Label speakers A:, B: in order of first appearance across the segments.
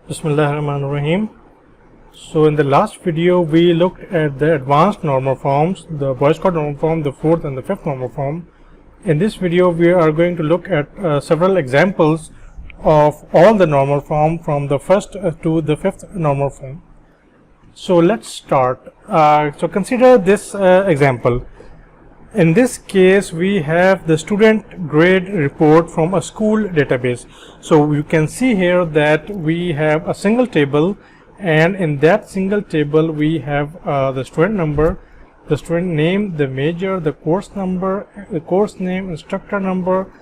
A: Bismillahirrahmanirrahim. So in the last video we looked at the advanced normal forms, the Boyce Codd normal form, the fourth and the fifth normal form. In this video we are going to look at several examples of all the normal form from the first to the fifth normal form. So let's start. So consider this example. In this case we have the student grade report from a school database. So you can see here that we have a single table, and in that single table we have the student number, the student name, the major, the course number, the course name, instructor number,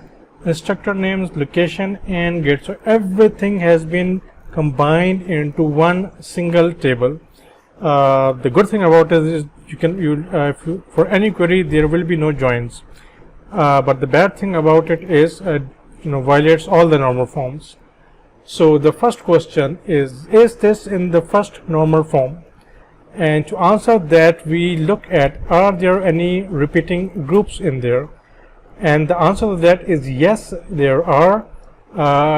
A: instructor names, location, and grade. So everything has been combined into one single table. The good thing about it is for any query there will be no joins, but the bad thing about it is violates all the normal forms. So the first question is this in the first normal form? And to answer that we look at, are there any repeating groups in there? And the answer to that is yes, there are.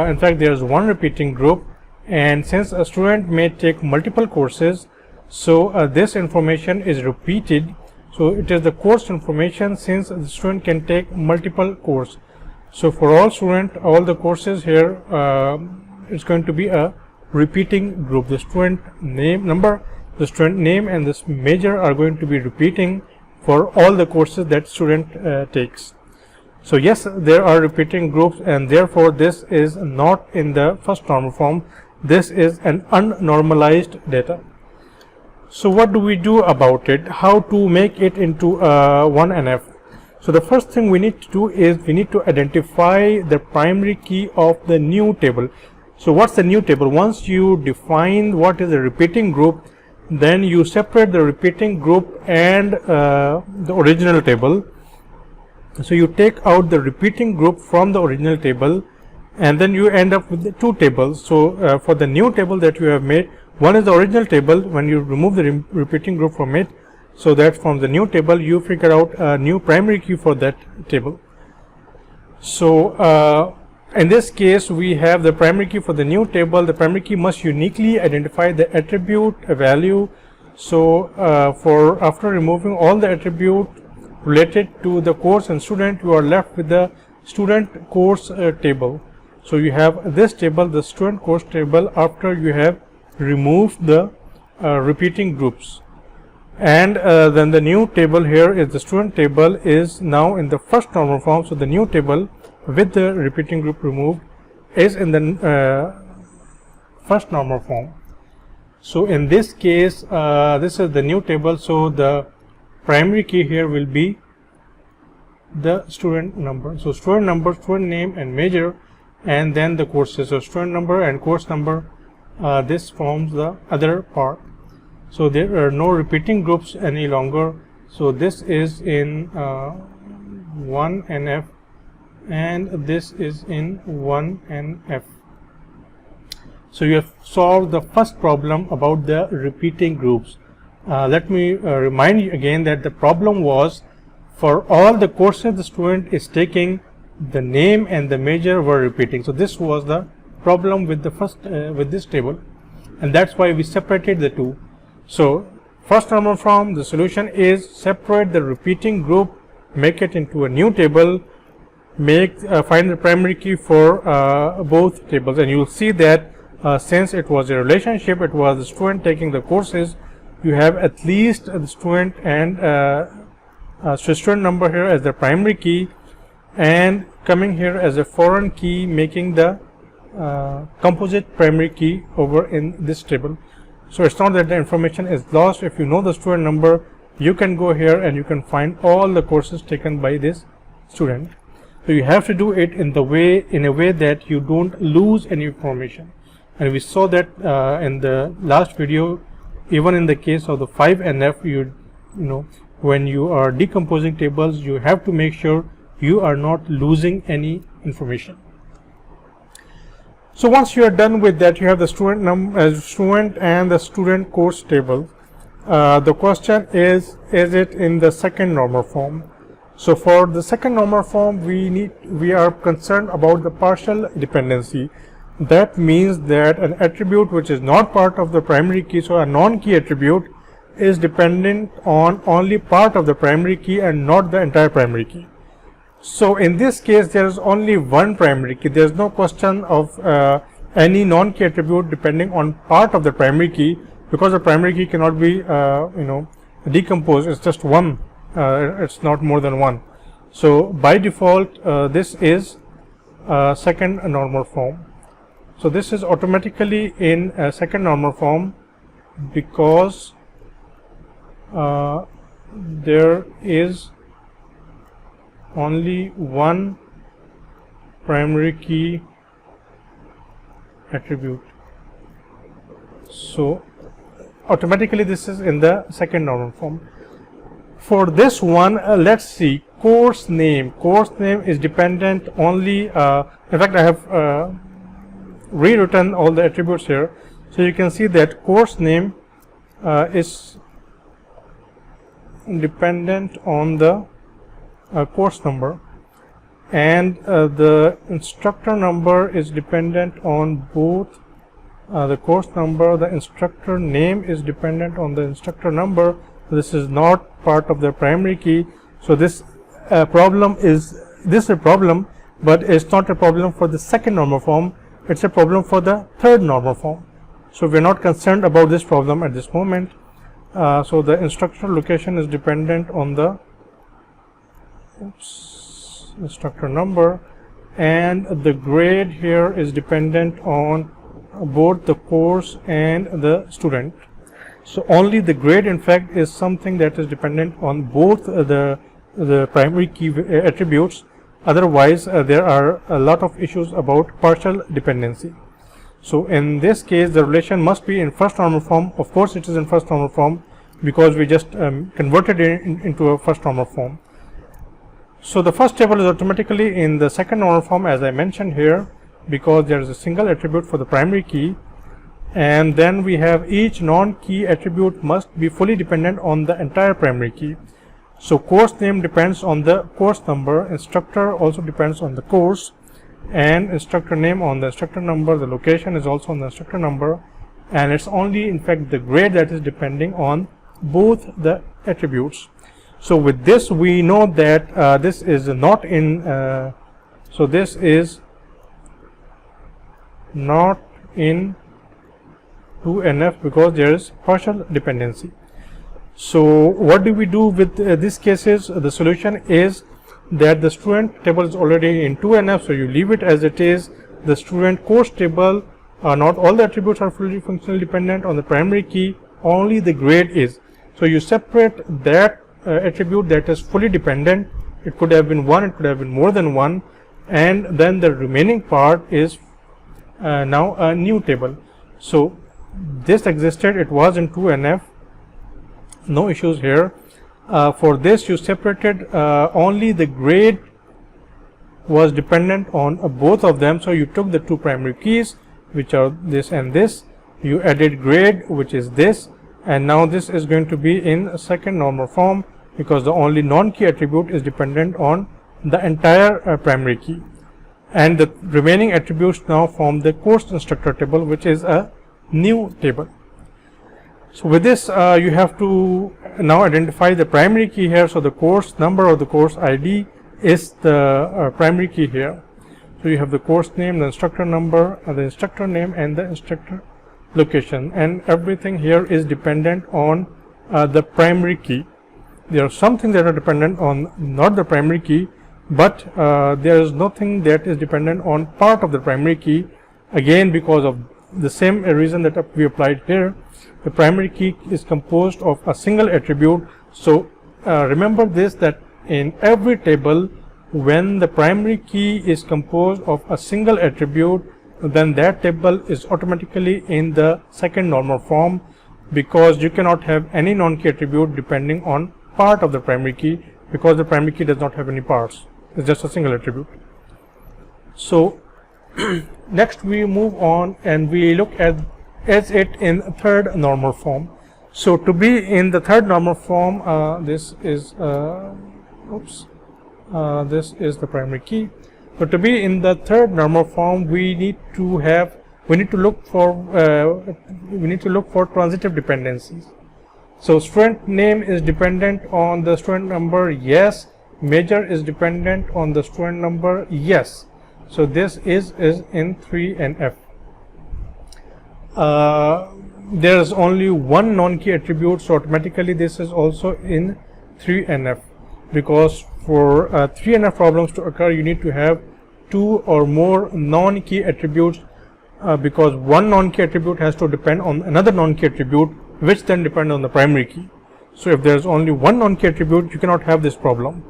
A: In fact, there is one repeating group, and since a student may take multiple courses, so this information is repeated. So it is the course information, since the student can take multiple courses. So for all student, all the courses here, it's going to be a repeating group. The student name number, the student name, and this major are going to be repeating for all the courses that student takes. So yes, there are repeating groups, and therefore this is not in the first normal form. This is an unnormalized data. So what do we do about it? How to make it into 1NF? So the first thing we need to do is we need to identify the primary key of the new table. So what's the new table? Once you define what is a repeating group, then you separate the repeating group and the original table. So you take out the repeating group from the original table, and then you end up with the two tables. So for the new table that you have made, one is the original table. When you remove the repeating group from it, so that from the new table you figure out a new primary key for that table. So in this case we have the primary key for the new table. The primary key must uniquely identify the attribute, a value. So for after removing all the attribute related to the course and student, you are left with the student course table. So you have this table, the student course table, after you have removed the repeating groups. And then the new table here is the student table, is now in the first normal form. So the new table with the repeating group removed is in the first normal form. So in this case this is the new table. So the primary key here will be the student number. So student number, student name, and major, and then the courses. So student number and course number, this forms the other part. So there are no repeating groups any longer. So this is in 1NF, and this is in 1NF. So you have solved the first problem about the repeating groups. Let me remind you again that the problem was for all the courses the student is taking, the name and the major were repeating. So this was the problem with the first with this table, and that's why we separated the two. So first normal form, the solution is separate the repeating group, make it into a new table, find the primary key for both tables, and you will see that since it was a relationship, it was the student taking the courses, you have at least the student and so student number here as the primary key, and coming here as a foreign key, making the composite primary key over in this table. So it's not that the information is lost. If you know the student number, you can go here and you can find all the courses taken by this student. So you have to do it in a way that you don't lose any information, and we saw that in the last video. Even in the case of the 5NF, you know when you are decomposing tables, you have to make sure you are not losing any information. So once you are done with that, you have the student and the student course table. The question is it in the second normal form? So for the second normal form, we are concerned about the partial dependency. that means that an attribute which is not part of the primary key, so a non-key attribute, is dependent on only part of the primary key and not the entire primary key. So in this case there is only one primary key. There is no question of any non-key attribute depending on part of the primary key, because the primary key cannot be decomposed. It's just one, it's not more than one. So by default this is second normal form. So this is automatically in a second normal form because there is only one primary key attribute. So automatically this is in the second normal form. For this one, let's see, course name. Course name is dependent only, in fact I have rewritten all the attributes here. So you can see that course name is dependent on the course number, and the instructor number is dependent on both the course number. The instructor name is dependent on the instructor number. This is not part of the primary key. So this problem is a problem, but it's not a problem for the second normal form. It's a problem for the third normal form. So we're not concerned about this problem at this moment. So the instructor location is dependent on the instructor number, and the grade here is dependent on both the course and the student. So only the grade in fact is something that is dependent on both the primary key attributes. Otherwise there are a lot of issues about partial dependency. So in this case the relation must be in first normal form. Of course it is in first normal form because we just converted it into a first normal form. So the first table is automatically in the second normal form, as I mentioned here, because there is a single attribute for the primary key, and then we have each non-key attribute must be fully dependent on the entire primary key. So course name depends on the course number, instructor also depends on the course, and instructor name on the instructor number. The location is also on the instructor number, and it's only in fact the grade that is depending on both the attributes. So with this we know that this is not in so this is not in 2NF because there is partial dependency. So what do we do with these cases? The solution is that the student table is already in 2NF, so you leave it as it is. The student course table, not all the attributes are fully functionally dependent on the primary key, only the grade is. So you separate that attribute that is fully dependent. It could have been one, it could have been more than one, and then the remaining part is now a new table. So this existed, it was in 2NF, no issues here. For this you separated only the grade was dependent on both of them. So you took the two primary keys, which are this and this, you added grade, which is this, and now this is going to be in a second normal form because the only non-key attribute is dependent on the entire primary key, and the remaining attributes now form the course instructor table, which is a new table. So with this you have to now identify the primary key here. So the course number or the course ID is the primary key here. So you have the course name, the instructor number, the instructor name, and the instructor location, and everything here is dependent on the primary key. There are some things that are dependent on not the primary key, but there is nothing that is dependent on part of the primary key, again because of the same reason that we applied here. The primary key is composed of a single attribute. So remember this, that in every table when the primary key is composed of a single attribute, then that table is automatically in the second normal form, because you cannot have any non-key attribute depending on part of the primary key, because the primary key does not have any parts, it's just a single attribute. So next we move on and we look at it in third normal form. So to be in the third normal form, this is this is the primary key. So to be in the third normal form, we need to look for transitive dependencies. So student name is dependent on the student number, yes. Major is dependent on the student number, yes. So this is in 3NF. There is only one non-key attribute, so automatically this is also in 3NF, because for 3NF problems to occur, you need to have two or more non-key attributes, because one non-key attribute has to depend on another non-key attribute, which then depend on the primary key. So if there is only one non-key attribute, you cannot have this problem.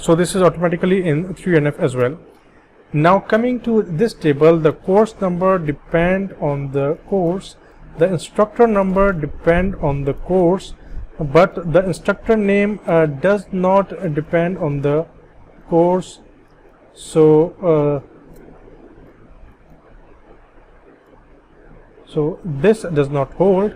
A: So this is automatically in 3NF as well. Now coming to this table, the course number depend on the course, the instructor number depend on the course, but the instructor name does not depend on the course. So so this does not hold.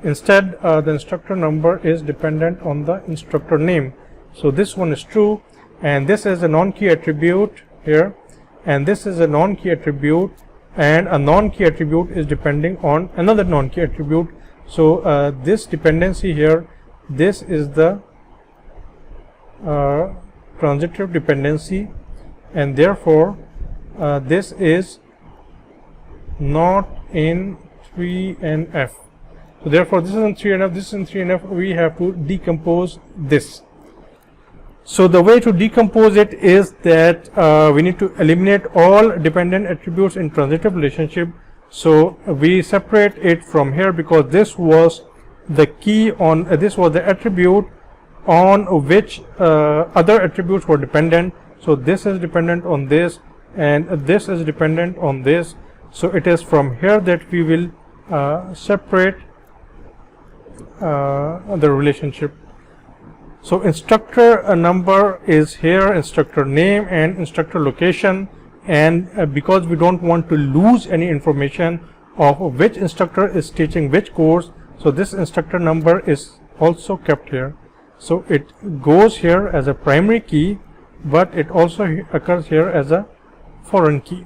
A: Instead, the instructor number is dependent on the instructor name. So this one is true, and this is a non-key attribute here, and this is a non-key attribute, and a non-key attribute is depending on another non-key attribute. So this dependency here, this is the transitive dependency, and therefore this is not in 3NF. So therefore this is in 3NF, this is in 3NF. We have to decompose this. So the way to decompose it is that we need to eliminate all dependent attributes in transitive relationship. So we separate it from here, because this was the key on this was the attribute on which other attributes were dependent. So this is dependent on this, and this is dependent on this. So it is from here that we will separate the relationship. So instructor number is here, instructor name and instructor location, and because we don't want to lose any information of which instructor is teaching which course, so this instructor number is also kept here. So it goes here as a primary key, but it also occurs here as a foreign key.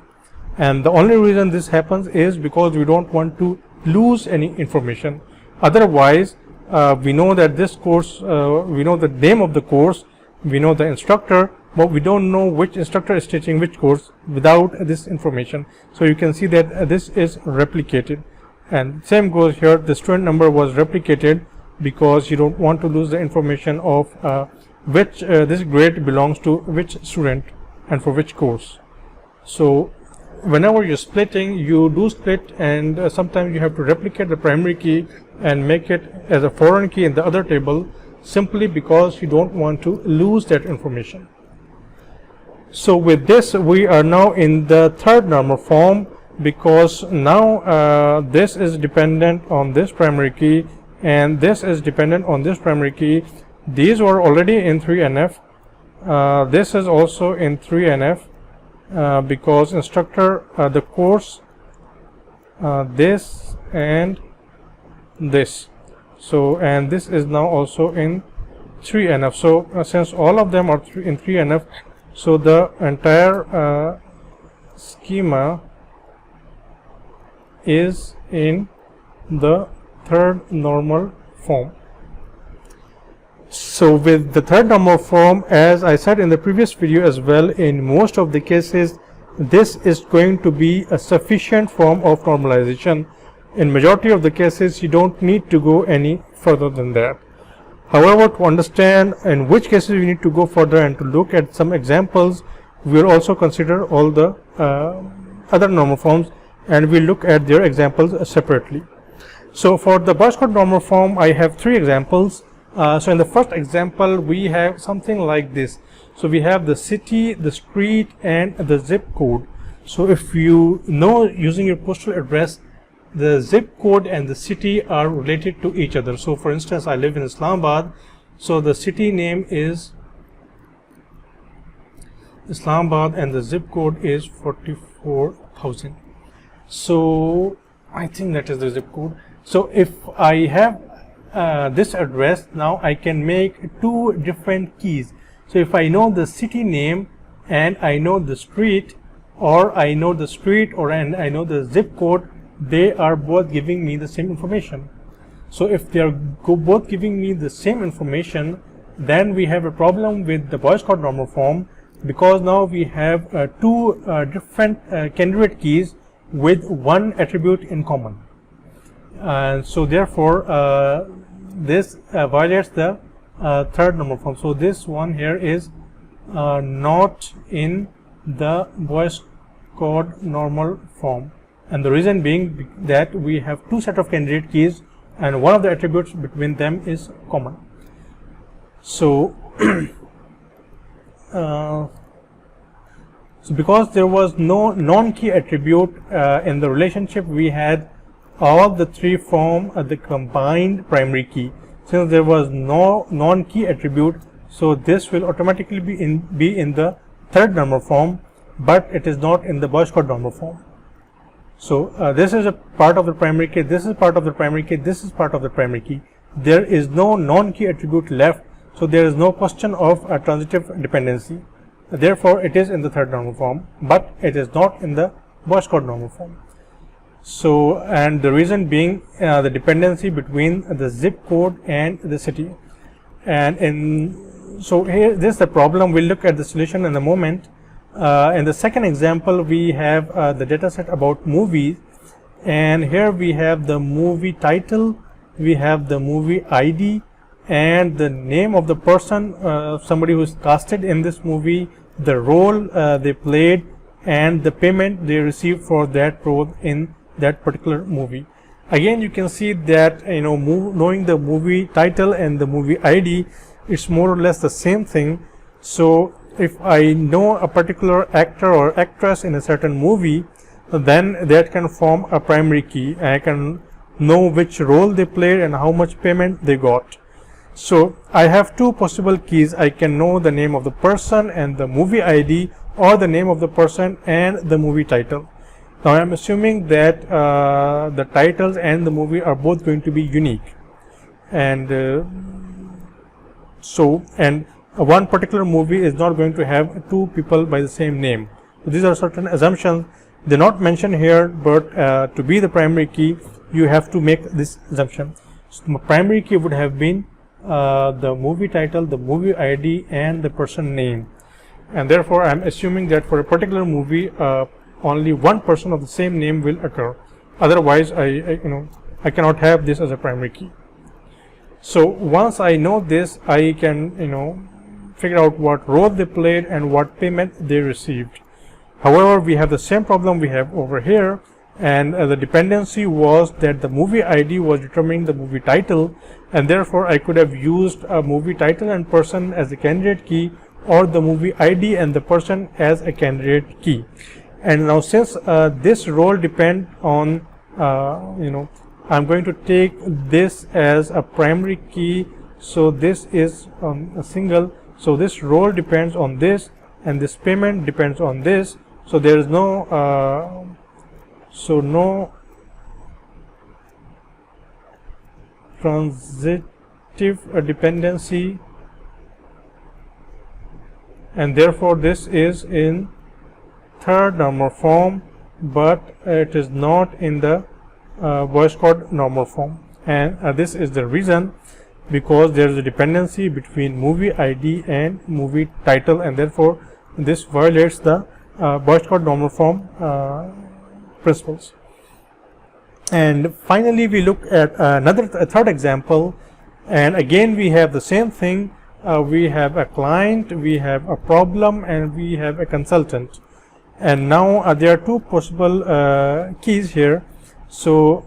A: And the only reason this happens is because we don't want to lose any information. Otherwise, we know that this course, we know the name of the course, we know the instructor, but we don't know which instructor is teaching which course without this information. So you can see that this is replicated, and same goes here. The student number was replicated because you don't want to lose the information of which this grade belongs to which student and for which course. So whenever you're splitting, you do split, and sometimes you have to replicate the primary key and make it as a foreign key in the other table, simply because you don't want to lose that information. So with this, we are now in the third normal form, because now this is dependent on this primary key, and this is dependent on this primary key. These were already in 3NF. This is also in 3NF. Because instructor, the course, this and this. So, and this is now also in 3NF. So since all of them are in 3NF, so the entire schema is in the third normal form. So with the third normal form, as I said in the previous video as well, in most of the cases this is going to be a sufficient form of normalization. In majority of the cases you don't need to go any further than that. However, to understand in which cases we need to go further and to look at some examples, we will also consider all the other normal forms, and we'll look at their examples separately. So for the Boyce Codd normal form, I have three examples. So in the first example, we have something like this. So we have the city, the street, and the zip code. So if you know, using your postal address, the zip code and the city are related to each other. So for instance, I live in Islamabad, so the city name is Islamabad and the zip code is 44,000. So I think that is the zip code. So if I have this address, now I can make two different keys. So if I know the city name and I know the street, or I know the street, or and I know the zip code, they are both giving me the same information. So if they are both giving me the same information, then we have a problem with the Boyce-Codd normal form, because now we have two different candidate keys with one attribute in common. And so therefore this violates the third normal form. So this one here is not in the Boyce-Codd normal form, and the reason being that we have two set of candidate keys and one of the attributes between them is common. So so because there was no non-key attribute in the relationship, we had all the three form the combined primary key. Since there was no non-key attribute, so this will automatically be in the third normal form, but it is not in the Boyce-Codd normal form. So this is a part of the primary key, this is part of the primary key, this is part of the primary key. There is no non-key attribute left, so there is no question of a transitive dependency. Therefore it is in the third normal form, but it is not in the Boyce-Codd normal form. So, and the reason being the dependency between the zip code and the city. And so here this is the problem. We'll look at the solution in a moment. In the second example, we have the data set about movies, and here we have the movie title, we have the movie ID, and the name of the person, somebody who is casted in this movie, the role they played, and the payment they received for that role in that particular movie. Again, you can see that knowing the movie title and the movie ID, it's more or less the same thing. So if I know a particular actor or actress in a certain movie, then that can form a primary key. I can know which role they played and how much payment they got. So I have two possible keys. I can know the name of the person and the movie ID, or the name of the person and the movie title. Now I am assuming that the titles and the movie are both going to be unique, and one particular movie is not going to have two people by the same name. So these are certain assumptions. They're not mentioned here, but to be the primary key, you have to make this assumption. So the primary key would have been the movie title, the movie ID, and the person name. And therefore I am assuming that for a particular movie only one person of the same name will occur. Otherwise I cannot have this as a primary key. So once I know this, I can figure out what role they played and what payment they received. However, we have the same problem we have over here, and the dependency was that the movie ID was determining the movie title, and therefore I could have used a movie title and person as a candidate key, or the movie ID and the person as a candidate key. And now since this role depend on I'm going to take this as a primary key, so this is a single, so this role depends on this and this payment depends on this, so there is no no transitive dependency, and therefore this is in third normal form, but it is not in the Boyce-Codd normal form. And this is the reason, because there is a dependency between movie ID and movie title, and therefore this violates the Boyce-Codd normal form principles. And finally we look at a third example, and again we have the same thing. We have a client, we have a problem, and we have a consultant. And now there are two possible keys here. So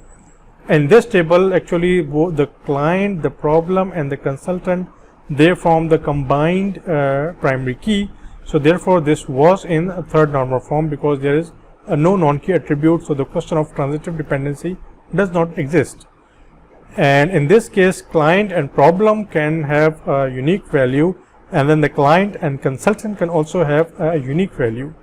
A: in this table, actually both the client, the problem, and the consultant, they form the combined primary key. So therefore this was in a third normal form, because there is no non-key attribute, so the question of transitive dependency does not exist. And in this case, client and problem can have a unique value, and then the client and consultant can also have a unique value.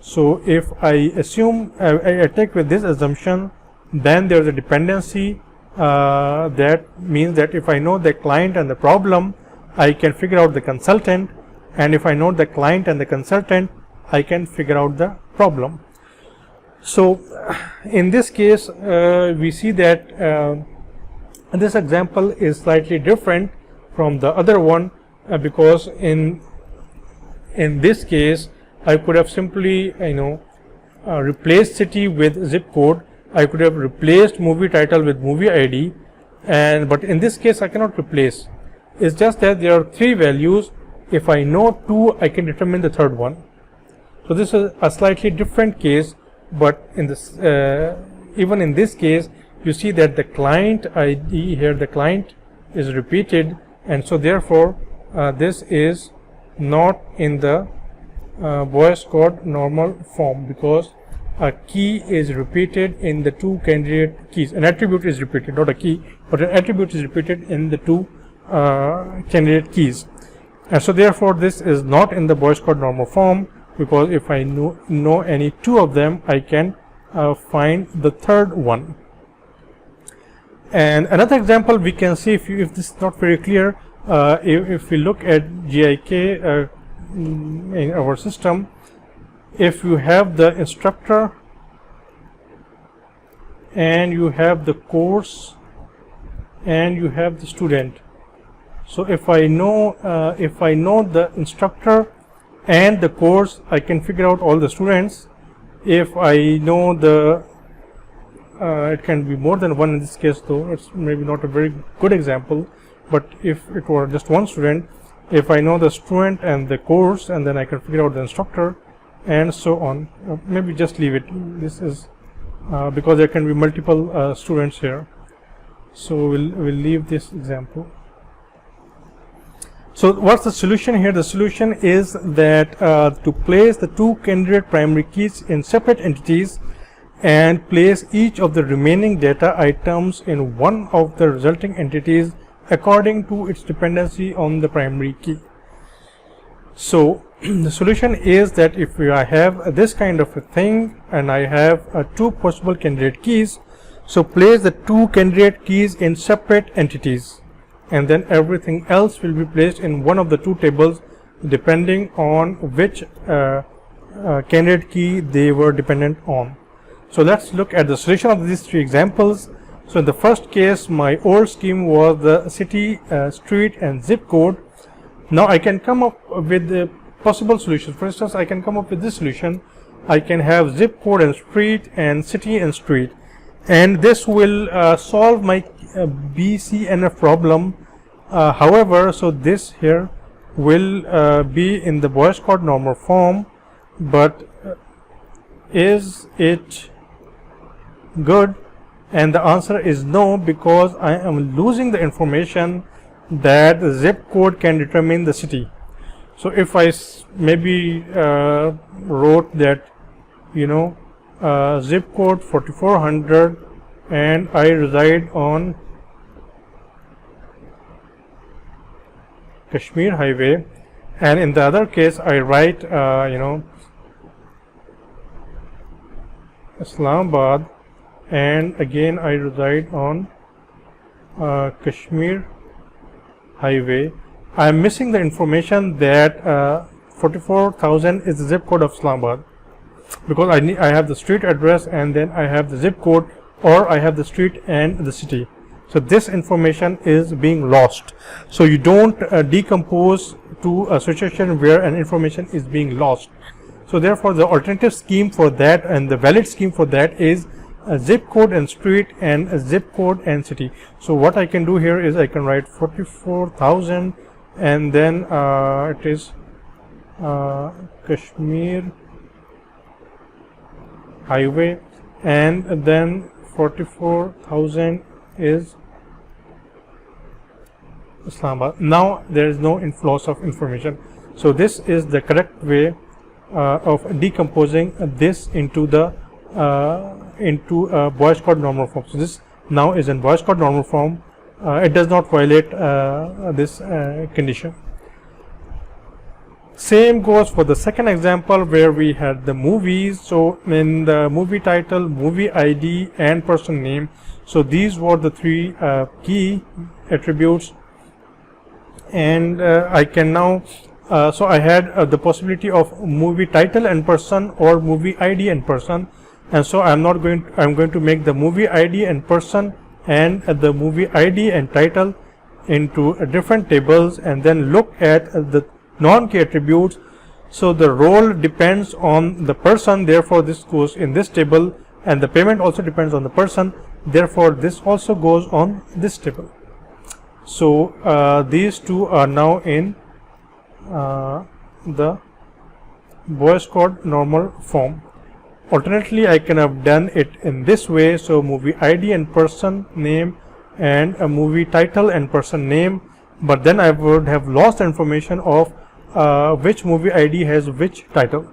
A: So if I assume I take with this assumption, then there is a dependency. That means that if I know the client and the problem, I can figure out the consultant, and if I know the client and the consultant, I can figure out the problem. So in this case, we see that this example is slightly different from the other one, because in this case I could have simply replaced city with zip code. I could have replaced movie title with movie ID, but in this case I cannot replace. It's just that there are 3 values. If I know 2, I can determine the third one. So this is a slightly different case, but in this even in this case, you see that the client ID here, the client is repeated, and so therefore this is not in the Boyce code normal form, because a key is repeated in the 2 candidate keys. An attribute is repeated, not a key, but an attribute is repeated in the 2 candidate keys, and so therefore this is not in the Boyce code normal form, because if I know any 2 of them, I can find the third one. And another example we can see, if this is not very clear, if we look at GIK in our system, if you have the instructor and you have the course and you have the student. So if I know the instructor and the course, I can figure out all the students. If I know the it can be more than one in this case, though it's maybe not a very good example, but if it were just one student, if I know the student and the course, and then I can figure out the instructor and so on. Maybe just leave it. This is because there can be multiple students here, so we'll leave this example. So what's the solution here? The solution is that to place the 2 candidate primary keys in separate entities and place each of the remaining data items in one of the resulting entities according to its dependency on the primary key. So the solution is that if I have this kind of a thing and I have 2 possible candidate keys, so place the 2 candidate keys in separate entities, and then everything else will be placed in one of the 2 tables depending on which candidate key they were dependent on. So let's look at the solution of these 3 examples. So in the first case, my old scheme was the city, street and zip code. Now I can come up with the possible solutions. For instance, I can come up with this solution. I can have zip code and street and city and street, and this will solve my BCNF problem. However, so this here will be in the Boyce code normal form, but is it good? And the answer is no, because I am losing the information that the zip code can determine the city. So if I maybe wrote that zip code 4400 and I reside on Kashmir Highway, and in the other case I write Islamabad, and again I reside on Kashmir Highway, I am missing the information that 44,000 is the zip code of Islamabad, because I have the street address and then I have the zip code, or I have the street and the city. So this information is being lost. So you don't decompose to a situation where an information is being lost. So therefore the alternative scheme for that and the valid scheme for that is a zip code and street and a zip code and city. So what I can do here is I can write 44,000 and then it is Kashmir Highway, and then 44,000 is Islamabad. Now there is no loss of information. So this is the correct way of decomposing this into the Boyce code normal form. So this now is in Boyce code normal form. It does not violate this condition. Same goes for the second example where we had the movies. So in the movie title, movie ID and person name, so these were the 3 key attributes, and I can now So I had the possibility of movie title and person or movie ID and person, and so I'm going to make the movie ID and person and the movie ID and title into different tables, and then look at the non-key attributes. So the role depends on the person, therefore this goes in this table, and the payment also depends on the person, therefore this also goes on this table. So these two are now in the Boyce code normal form. Alternately, I can have done it in this way. So movie ID and person name and a movie title and person name, but then I would have lost the information of which movie ID has which title.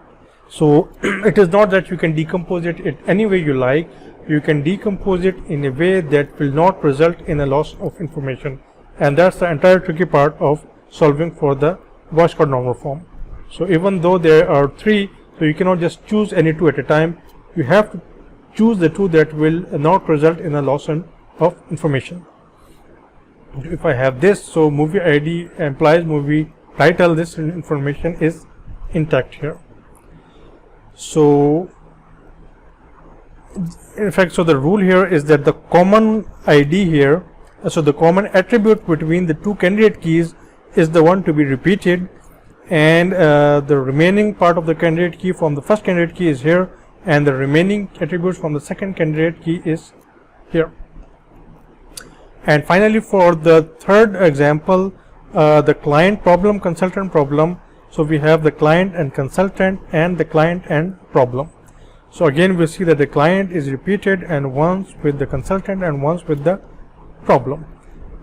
A: So it is not that you can decompose it any way you like. You can decompose it in a way that will not result in a loss of information, and that's the entire tricky part of solving for the Boyce code normal form. So even though there are three, so you cannot just choose any two at a time. You have to choose the two that will not result in a loss of information. If I have this, so movie ID implies movie title, this information is intact here. So in fact, so the rule here is that the common ID here, so the common attribute between the two candidate keys is the one to be repeated, and the remaining part of the candidate key from the first candidate key is here, and the remaining attributes from the second candidate key is here. And finally, for the third example, the client problem, consultant problem. So we have the client and consultant and the client and problem. So again we see that the client is repeated, and once with the consultant and once with the problem.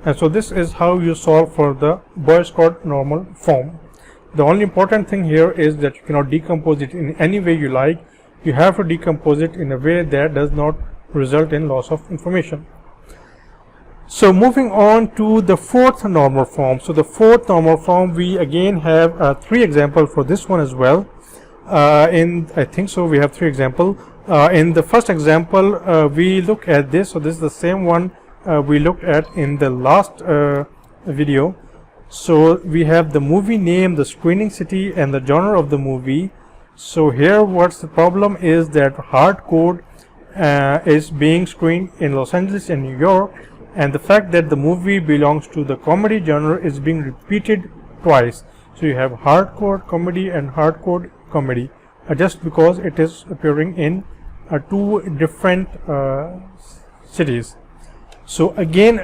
A: And so this is how you solve for the Boyce code normal form. The only important thing here is that you cannot decompose it in any way you like. You have to decompose it in a way that does not result in loss of information. So moving on to the fourth normal form. So the fourth normal form, we again have three examples for this one as well. I think so we have three examples. In the first example, we look at this. So this is the same one we looked at in the last video. So we have the movie name, the screening city, and the genre of the movie. So here what's the problem is that hard code is being screened in Los Angeles and New York, and the fact that the movie belongs to the comedy genre is being repeated twice. So you have hardcore comedy and hardcore comedy just because it is appearing in two different cities. So again,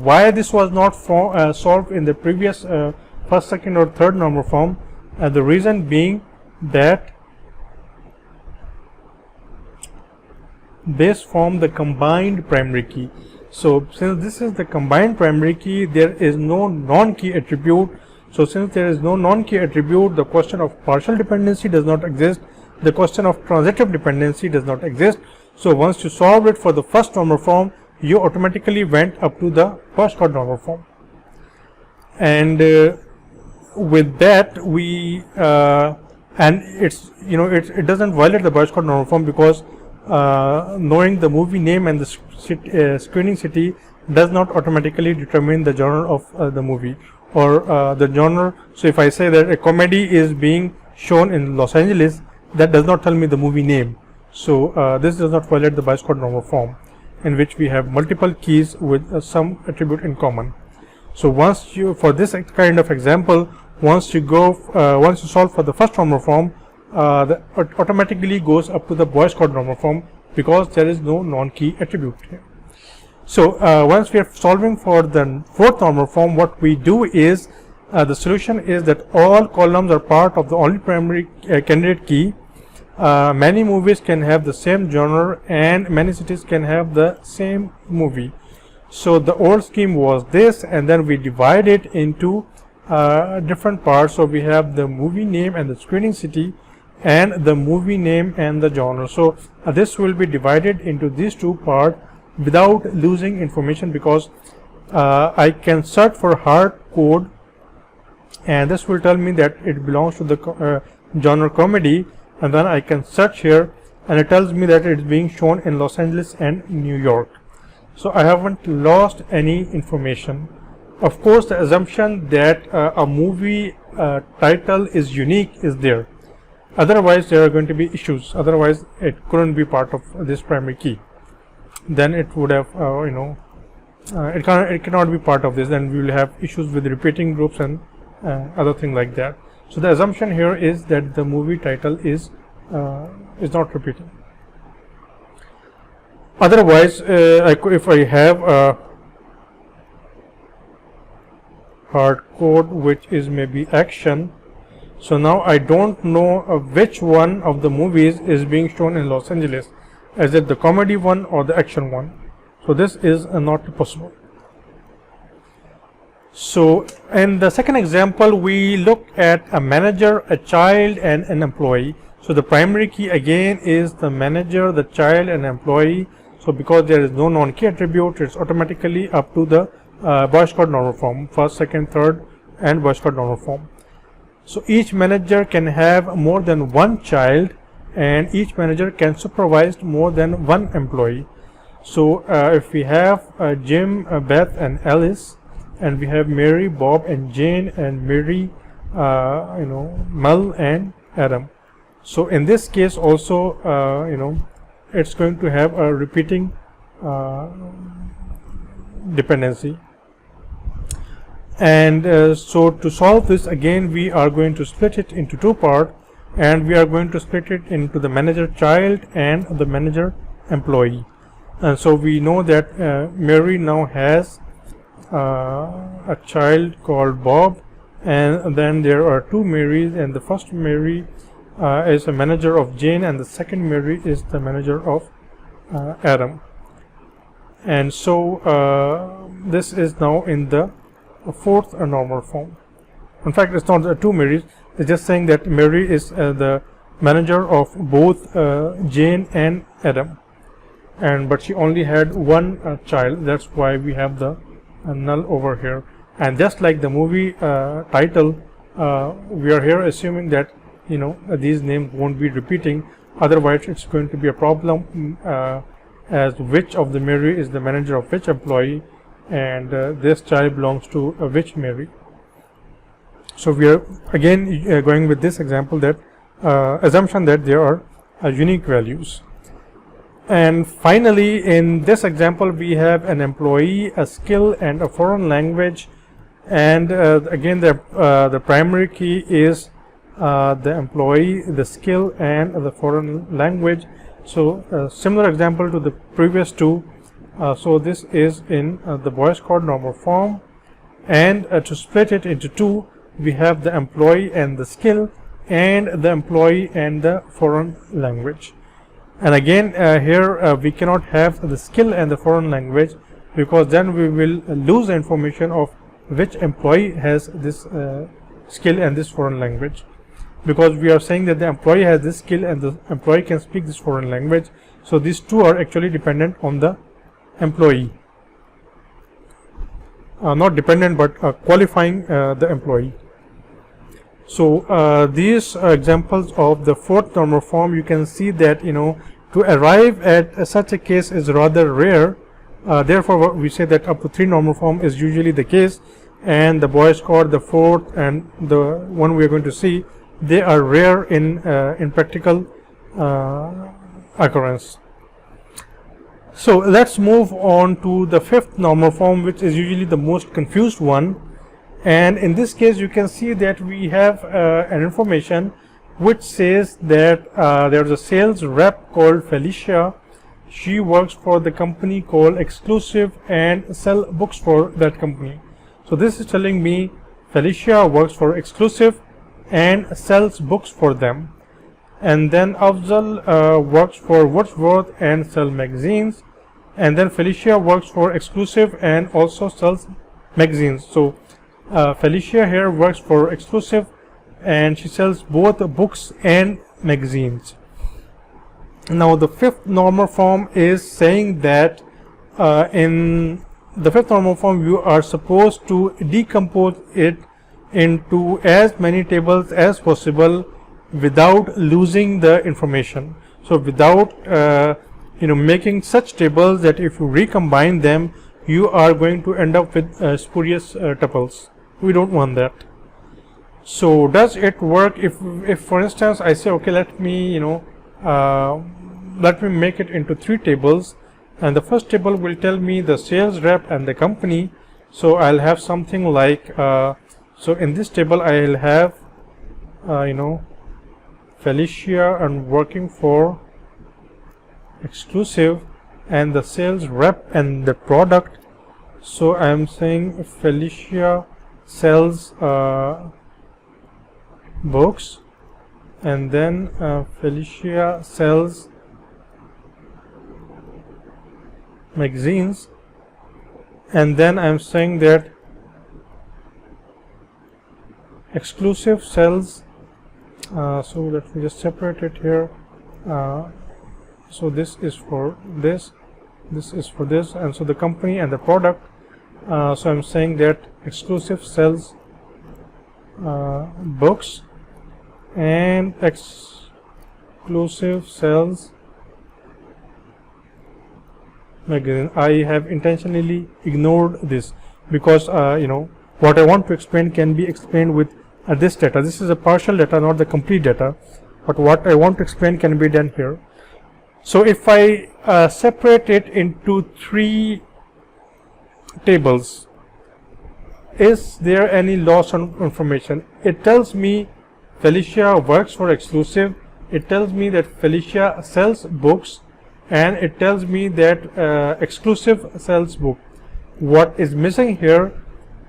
A: why this was not solved in the previous first, second or third normal form, the reason being that this form the combined primary key. So since this is the combined primary key, there is no non-key attribute. So since there is no non-key attribute, the question of partial dependency does not exist. The question of transitive dependency does not exist. So once you solve it for the first normal form, you automatically went up to the Boyce code normal form. And with that, we and it's it doesn't violate the Boyce code normal form, because knowing the movie name and the screening city does not automatically determine the genre of the movie or the genre. So if I say that a comedy is being shown in Los Angeles, that does not tell me the movie name. So this does not violate the Boyce code normal form, in which we have multiple keys with some attribute in common. So once you, for this kind of example, once you solve for the first normal form, that automatically goes up to the Boyce code normal form, because there is no non-key attribute here. So once we are solving for the fourth normal form, what we do is the solution is that all columns are part of the only primary candidate key. Many movies can have the same genre, and many cities can have the same movie. So the old scheme was this, and then we divide it into different parts. So we have the movie name and the screening city, and the movie name and the genre. So this will be divided into these two parts without losing information, because I can search for hard code, and this will tell me that it belongs to the genre comedy, and then I can search here and it tells me that it is being shown in Los Angeles and New York. So I haven't lost any information. Of course, the assumption that a movie title is unique is there. Otherwise there are going to be issues. Otherwise it couldn't be part of this primary key. Then it would have it cannot be part of this. Then we will have issues with repeating groups and other things like that. So the assumption here is that the movie title is not repeating. Otherwise, if I have a hard code which is maybe action, so now I don't know which one of the movies is being shown in Los Angeles. Is it the comedy one or the action one? So this is not possible. So in the second example, we look at a manager, a child, and an employee. So the primary key again is the manager, the child, and employee. So because there is no non-key attribute, it's automatically up to the Boyce Codd normal form, first, second, third, and Boyce Codd normal form. So each manager can have more than one child, and each manager can supervise more than one employee. So if we have Jim, Beth, and Alice, and we have Mary, Bob, and Jane, and Mary, Mel, and Adam. So in this case also, it's going to have a repeating dependency. And so to solve this, again we are going to split it into two parts, and we are going to split it into the manager child and the manager employee. And so we know that Mary now has a child called Bob, and then there are two Marys, and the first Mary is a manager of Jane, and the second Mary is the manager of Adam. And so this is now in the fourth normal form. In fact, it's not the two Marys, it's just saying that Mary is the manager of both Jane and Adam, but she only had one child. That's why we have the null over here. And just like the movie title, we are here assuming that these names won't be repeating, otherwise it's going to be a problem as which of the Mary is the manager of which employee, and this child belongs to which Mary. So we are again going with this example, that assumption that there are unique values. And finally, in this example, we have an employee, a skill, and a foreign language. And again, the primary key is the employee, the skill, and the foreign language. So similar example to the previous two. So this is in the Boyce Codd normal form, and to split it into two, we have the employee and the skill, and the employee and the foreign language. And again here we cannot have the skill and the foreign language, because then we will lose the information of which employee has this skill and this foreign language, because we are saying that the employee has this skill and the employee can speak this foreign language. So these two are actually dependent on the employee, not dependent, but qualifying the employee. So these examples of the fourth normal form, you can see that to arrive at such a case is rather rare. Therefore we say that up to 3 normal form is usually the case, and the Boyce Codd, the fourth, and the one we are going to see, they are rare in practical occurrence. So let's move on to the fifth normal form, which is usually the most confused one. And in this case, you can see that we have an information which says that there's a sales rep called Felicia. She works for the company called Exclusive and sell books for that company. So this is telling me Felicia works for Exclusive and sells books for them. And then Afzal works for Wordsworth and sells magazines. And then Felicia works for Exclusive and also sells magazines. So Felicia here works for Exclusive, and she sells both books and magazines. Now the fifth normal form is saying that in the fifth normal form you are supposed to decompose it into as many tables as possible without losing the information. So without making such tables that if you recombine them, you are going to end up with spurious tuples. We don't want that. So does it work if for instance I say, okay, let me let me make it into 3 tables, and the first table will tell me the sales rep and the company. So I'll have something like so in this table I'll have Felicia and working for exclusive, and the sales rep and the product. So I am saying Felicia sells books, and then Felicia sells magazines, and then I am saying that exclusive sells so let me just separate it here. So this is for this is for this, and so the company and the product. So I'm saying that exclusive sells books, and exclusive sells magazine. I have intentionally ignored this because what I want to explain can be explained with this data. This is a partial data, not the complete data, but what I want to explain can be done here. So if I separate it into 3 tables, is there any loss on information? It tells me Felicia works for exclusive, it tells me that Felicia sells books, and it tells me that exclusive sells book. What is missing here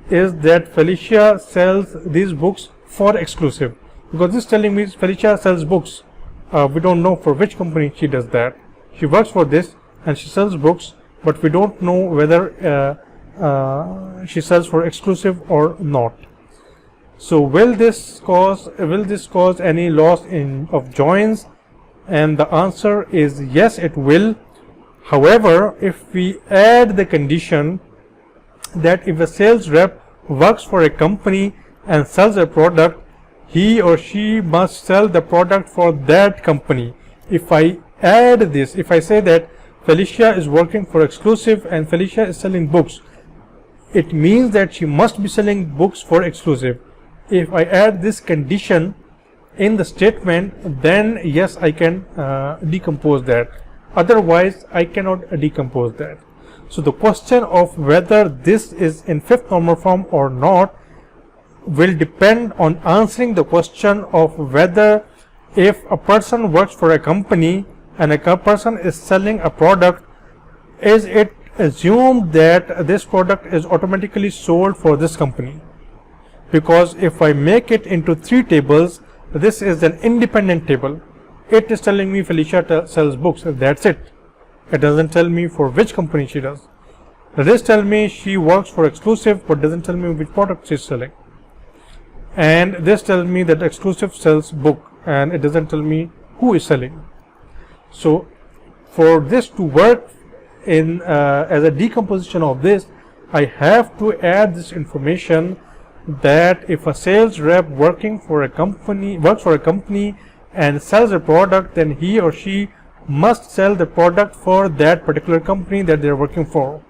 A: is that Felicia sells these books for exclusive, because this is telling me Felicia sells books. We don't know for which company she does that. She works for this and she sells books, but we don't know whether she sells for exclusive or not. So will this cause any loss of joins? And the answer is yes, it will. However, if we add the condition that if a sales rep works for a company and sells a product, he or she must sell the product for that company. If I add this, if I say that Felicia is working for exclusive and Felicia is selling books, it means that she must be selling books for exclusive. If I add this condition in the statement, then yes, I can decompose that. Otherwise, I cannot decompose that. So the question of whether this is in 5th normal form or not will depend on answering the question of whether if a person works for a company and a person is selling a product, is it assumed that this product is automatically sold for this company? Because if I make it into 3 tables, this is an independent table. It is telling me Felicia sells books, that's it. It doesn't tell me for which company she does. This tells me she works for exclusive, but doesn't tell me which product she's selling. And this tells me that exclusive sells book, and it doesn't tell me who is selling. So for this to work in as a decomposition of this, I have to add this information that if a sales rep works for a company and sells a product, then he or she must sell the product for that particular company that they are working for.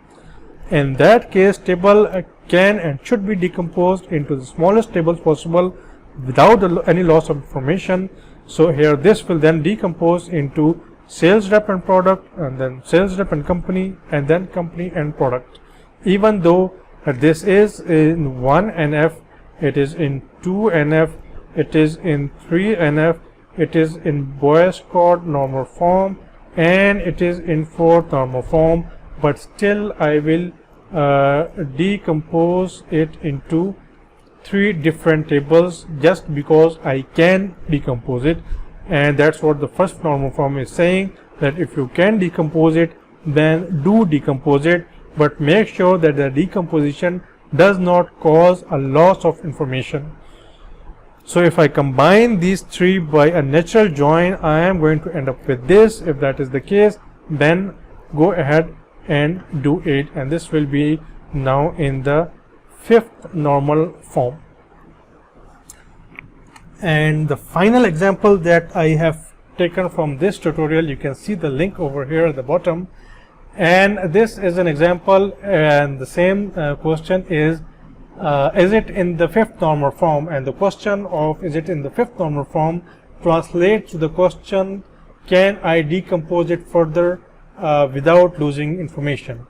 A: In that case, table can and should be decomposed into the smallest tables possible without any loss of information. So here this will then decompose into sales rep and product, and then sales rep and company, and then company and product. Even though this is in 1 NF, it is in 2 NF, it is in 3 NF, it is in Boyce Codd normal form, and it is in 4th normal form, but still I will decompose it into 3 different tables just because I can decompose it. And that's what the 1st normal form is saying, that if you can decompose it, then do decompose it, but make sure that the decomposition does not cause a loss of information. So if I combine these 3 by a natural join, I am going to end up with this. If that is the case, then go ahead and do it, and this will be now in the 5th normal form. And the final example that I have taken from this tutorial, you can see the link over here at the bottom, and this is an example, and the same question is is it in the fifth normal form, and the question of is it in the fifth normal form translates to the question, can I decompose it further without losing information.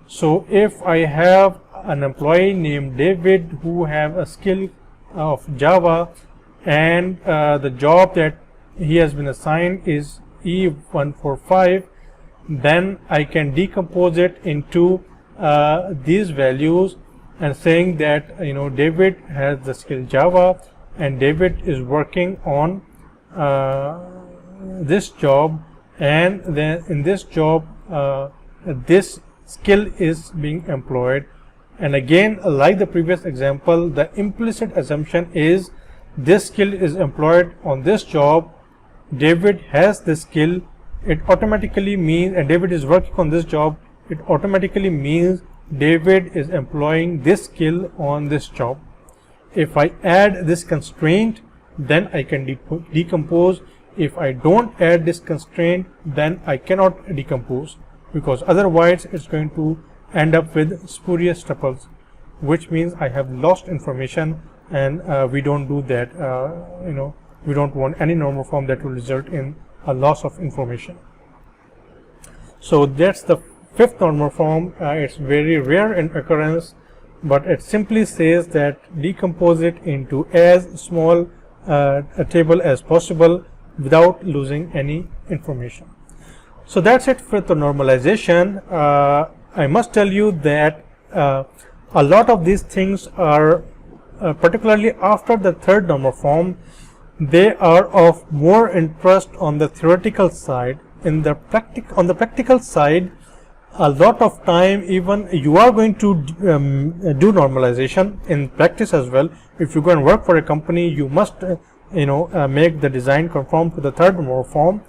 A: So if I have an employee named David who have a skill of Java, and the job that he has been assigned is E145, then I can decompose it into these values, and saying that David has the skill Java and David is working on this job, and then in this job this skill is being employed. And again, like the previous example, the implicit assumption is this skill is employed on this job, David has this skill, it automatically means, and David is working on this job, it automatically means David is employing this skill on this job. If I add this constraint, then I can decompose. If I don't add this constraint, then I cannot decompose, because otherwise it's going to end up with spurious tuples, which means I have lost information, and we don't do that. We don't want any normal form that will result in a loss of information. So that's the fifth normal form. It's very rare in occurrence, but it simply says that decompose it into as small a table as possible without losing any information. So that's it for the normalization. I must tell you that a lot of these things are, particularly after the third normal form, they are of more interest on the theoretical side. On the practical side, a lot of time even you are going to do normalization in practice as well. If you go and work for a company, you must make the design conform to the third normal form.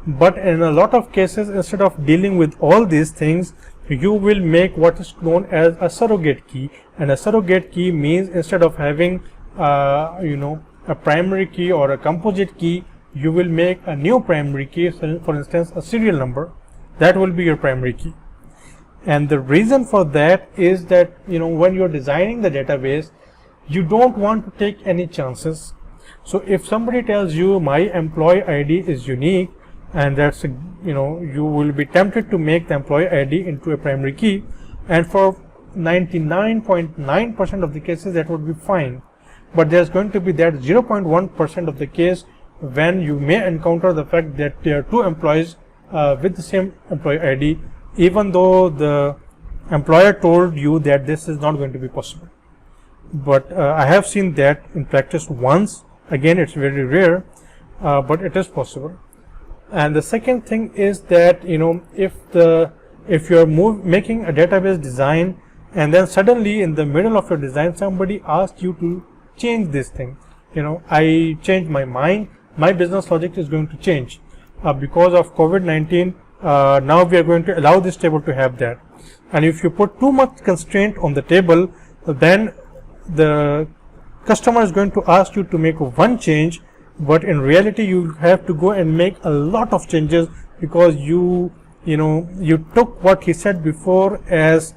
A: But in a lot of cases, instead of dealing with all these things, you will make what is known as a surrogate key. And a surrogate key means instead of having a primary key or a composite key, you will make a new primary key. So for instance, a serial number, that will be your primary key. And the reason for that is that when you're designing the database, you don't want to take any chances. So if somebody tells you my employee ID is unique, and that's you will be tempted to make the employee ID into a primary key, and for 99.9% of the cases that would be fine. But there's going to be that 0.1% of the case when you may encounter the fact that there are two employees with the same employee ID, even though the employer told you that this is not going to be possible. But I have seen that in practice once. Again, it's very rare, but it is possible. And the second thing is that if you're making a database design, and then suddenly in the middle of your design somebody asks you to change this thing, I changed my mind, my business logic is going to change because of COVID-19. Now we are going to allow this table to have that, and if you put too much constraint on the table, then the customer is going to ask you to make one change, but in reality you have to go and make a lot of changes, because you took what he said before as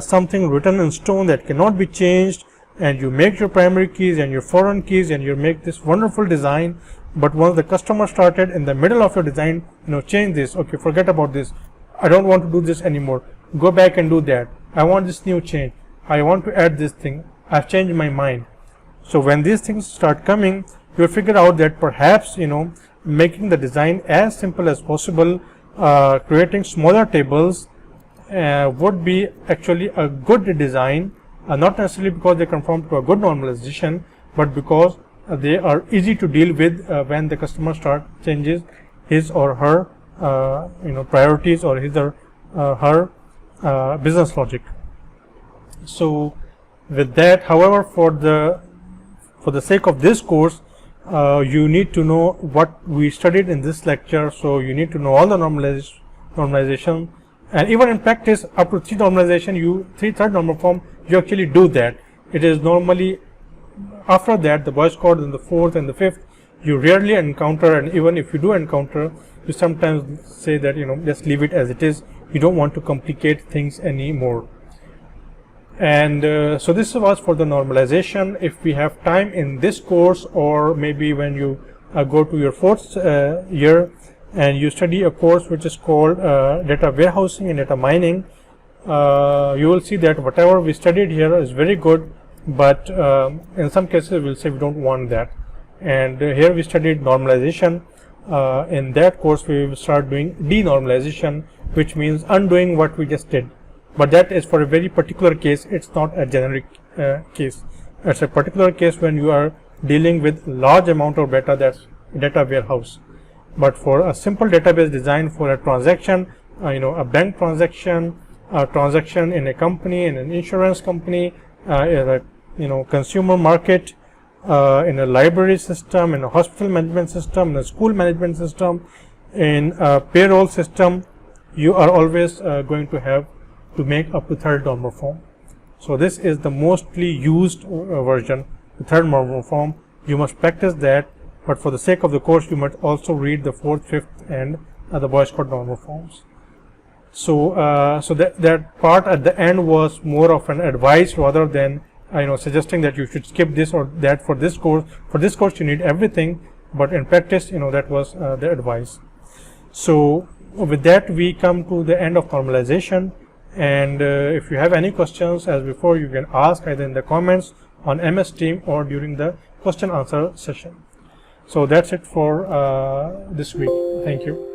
A: something written in stone that cannot be changed, and you make your primary keys and your foreign keys and you make this wonderful design. But once the customer started in the middle of your design, change this, okay, forget about this, I don't want to do this anymore, go back and do that, I want this new change, I want to add this thing, I've changed my mind. So when these things start coming, you'll figure out that perhaps making the design as simple as possible, creating smaller tables would be actually a good design, not necessarily because they conform to a good normalization, but because they are easy to deal with when the customer changes his or her priorities or his or her business logic. So with that, however, for the sake of this course, you need to know what we studied in this lecture. So you need to know all the normalization, and even in practice up to 3 normalization, third normal form, you actually do that. It is normally after that, the Boyce code in the 4th and the 5th, you rarely encounter, and even if you do encounter, you sometimes say that just leave it as it is, you don't want to complicate things anymore. And so this was for the normalization. If we have time in this course, or maybe when you go to your fourth year and you study a course which is called data warehousing and data mining, you will see that whatever we studied here is very good, but in some cases we'll say we don't want that. And here we studied normalization. In that course we will start doing denormalization, which means undoing what we just did. But that is for a very particular case. It's not a generic case. It's a particular case when you are dealing with large amount of data, that's data warehouse. But for a simple database design for a transaction, a bank transaction, a transaction in a company, in an insurance company, in a consumer market, in a library system, in a hospital management system, in a school management system, in a payroll system, you are always going to have to make up the third normal form. So this is the mostly used version, the third normal form. You must practice that, but for the sake of the course you must also read the fourth, fifth and the Boy Scout normal forms. So that part at the end was more of an advice rather than suggesting that you should skip this or that for this course. For this course you need everything, but in practice that was the advice. So with that we come to the end of normalization. And if you have any questions, as before, you can ask either in the comments on MS Team or during the question answer session. So that's it for this week. Thank you.